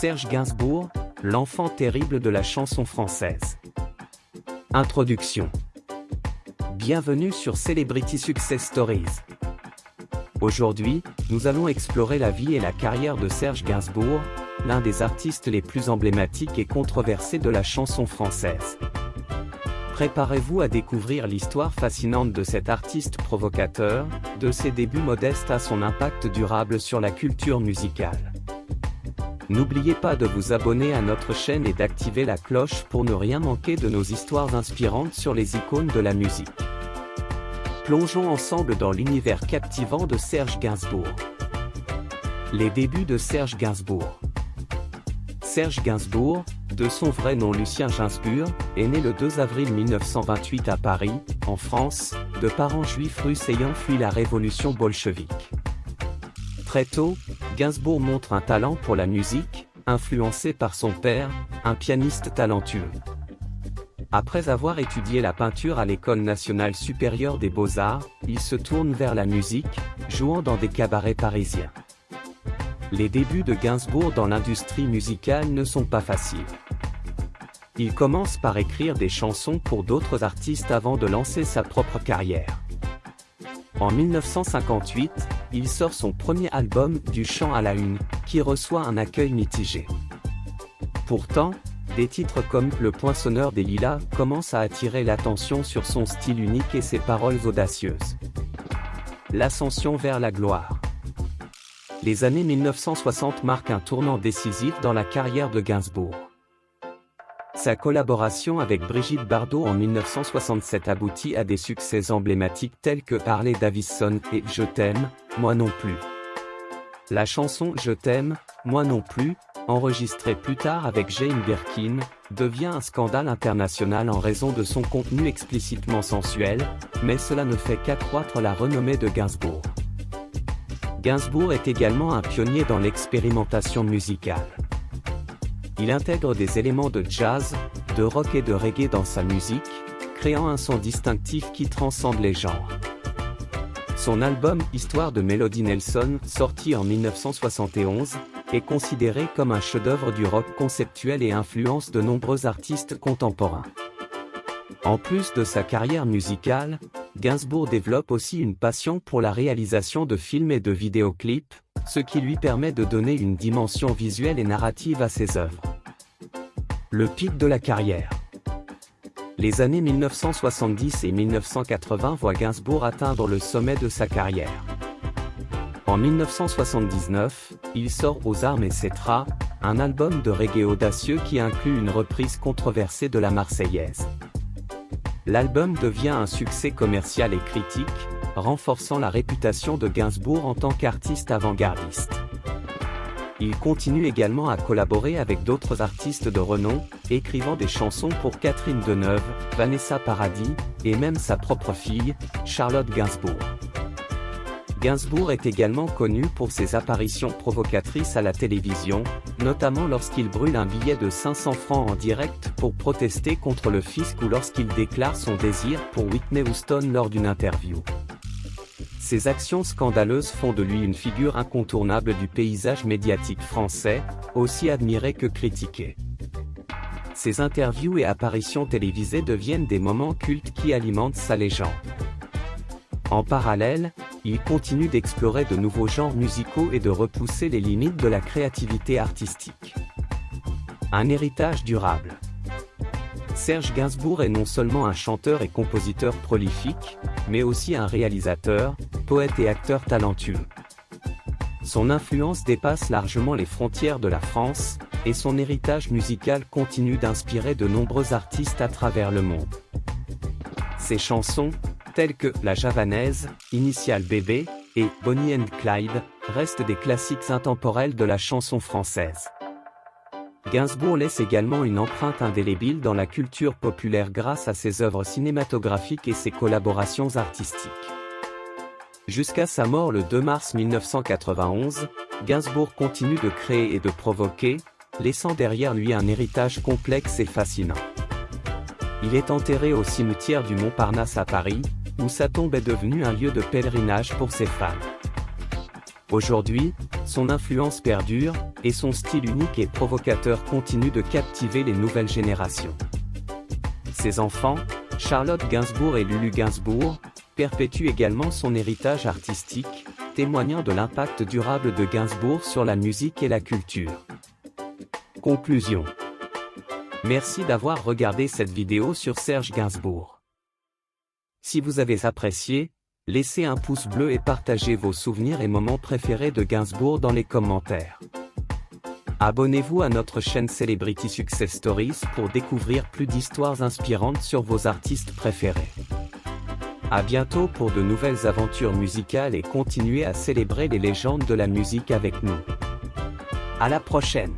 Serge Gainsbourg, l'enfant terrible de la chanson française. Introduction. Bienvenue sur Celebrity Success Stories. Aujourd'hui, nous allons explorer la vie et la carrière de Serge Gainsbourg, l'un des artistes les plus emblématiques et controversés de la chanson française. Préparez-vous à découvrir l'histoire fascinante de cet artiste provocateur, de ses débuts modestes à son impact durable sur la culture musicale. N'oubliez pas de vous abonner à notre chaîne et d'activer la cloche pour ne rien manquer de nos histoires inspirantes sur les icônes de la musique. Plongeons ensemble dans l'univers captivant de Serge Gainsbourg. Les débuts de Serge Gainsbourg. Serge Gainsbourg, de son vrai nom Lucien Gainsbourg, est né le 2 avril 1928 à Paris, en France, de parents juifs russes ayant fui la révolution bolchevique. Très tôt, Gainsbourg montre un talent pour la musique, influencé par son père, un pianiste talentueux. Après avoir étudié la peinture à l'École nationale supérieure des beaux-arts, il se tourne vers la musique, jouant dans des cabarets parisiens. Les débuts de Gainsbourg dans l'industrie musicale ne sont pas faciles. Il commence par écrire des chansons pour d'autres artistes avant de lancer sa propre carrière. En 1958, il sort son premier album Du chant à la une, qui reçoit un accueil mitigé. Pourtant, des titres comme Le Poinçonneur des Lilas commencent à attirer l'attention sur son style unique et ses paroles audacieuses. L'ascension vers la gloire. Les années 1960 marquent un tournant décisif dans la carrière de Gainsbourg. Sa collaboration avec Brigitte Bardot en 1967 aboutit à des succès emblématiques tels que Harley Davidson et Je t'aime, moi non plus. La chanson Je t'aime, moi non plus, enregistrée plus tard avec Jane Birkin, devient un scandale international en raison de son contenu explicitement sensuel, mais cela ne fait qu'accroître la renommée de Gainsbourg. Gainsbourg est également un pionnier dans l'expérimentation musicale. Il intègre des éléments de jazz, de rock et de reggae dans sa musique, créant un son distinctif qui transcende les genres. Son album Histoire de Melody Nelson, sorti en 1971, est considéré comme un chef-d'œuvre du rock conceptuel et influence de nombreux artistes contemporains. En plus de sa carrière musicale, Gainsbourg développe aussi une passion pour la réalisation de films et de vidéoclips, ce qui lui permet de donner une dimension visuelle et narrative à ses œuvres. Le pic de la carrière. Les années 1970 et 1980 voient Gainsbourg atteindre le sommet de sa carrière. En 1979, il sort Aux armes etc., un album de reggae audacieux qui inclut une reprise controversée de la Marseillaise. L'album devient un succès commercial et critique, renforçant la réputation de Gainsbourg en tant qu'artiste avant-gardiste. Il continue également à collaborer avec d'autres artistes de renom, écrivant des chansons pour Catherine Deneuve, Vanessa Paradis, et même sa propre fille, Charlotte Gainsbourg. Gainsbourg est également connu pour ses apparitions provocatrices à la télévision, notamment lorsqu'il brûle un billet de 500 francs en direct pour protester contre le fisc ou lorsqu'il déclare son désir pour Whitney Houston lors d'une interview. Ces actions scandaleuses font de lui une figure incontournable du paysage médiatique français, aussi admiré que critiqué. Ses interviews et apparitions télévisées deviennent des moments cultes qui alimentent sa légende. En parallèle, il continue d'explorer de nouveaux genres musicaux et de repousser les limites de la créativité artistique. Un héritage durable. Serge Gainsbourg est non seulement un chanteur et compositeur prolifique, mais aussi un réalisateur, poète et acteur talentueux. Son influence dépasse largement les frontières de la France, et son héritage musical continue d'inspirer de nombreux artistes à travers le monde. Ses chansons, telles que La Javanaise, Initial Bébé, et Bonnie and Clyde, restent des classiques intemporels de la chanson française. Gainsbourg laisse également une empreinte indélébile dans la culture populaire grâce à ses œuvres cinématographiques et ses collaborations artistiques. Jusqu'à sa mort le 2 mars 1991, Gainsbourg continue de créer et de provoquer, laissant derrière lui un héritage complexe et fascinant. Il est enterré au cimetière du Montparnasse à Paris, où sa tombe est devenue un lieu de pèlerinage pour ses fans. Aujourd'hui, son influence perdure, et son style unique et provocateur continue de captiver les nouvelles générations. Ses enfants, Charlotte Gainsbourg et Lulu Gainsbourg, perpétuent également son héritage artistique, témoignant de l'impact durable de Gainsbourg sur la musique et la culture. Conclusion. Merci d'avoir regardé cette vidéo sur Serge Gainsbourg. Si vous avez apprécié, laissez un pouce bleu et partagez vos souvenirs et moments préférés de Gainsbourg dans les commentaires. Abonnez-vous à notre chaîne Celebrity Success Stories pour découvrir plus d'histoires inspirantes sur vos artistes préférés. À bientôt pour de nouvelles aventures musicales et continuez à célébrer les légendes de la musique avec nous. À la prochaine!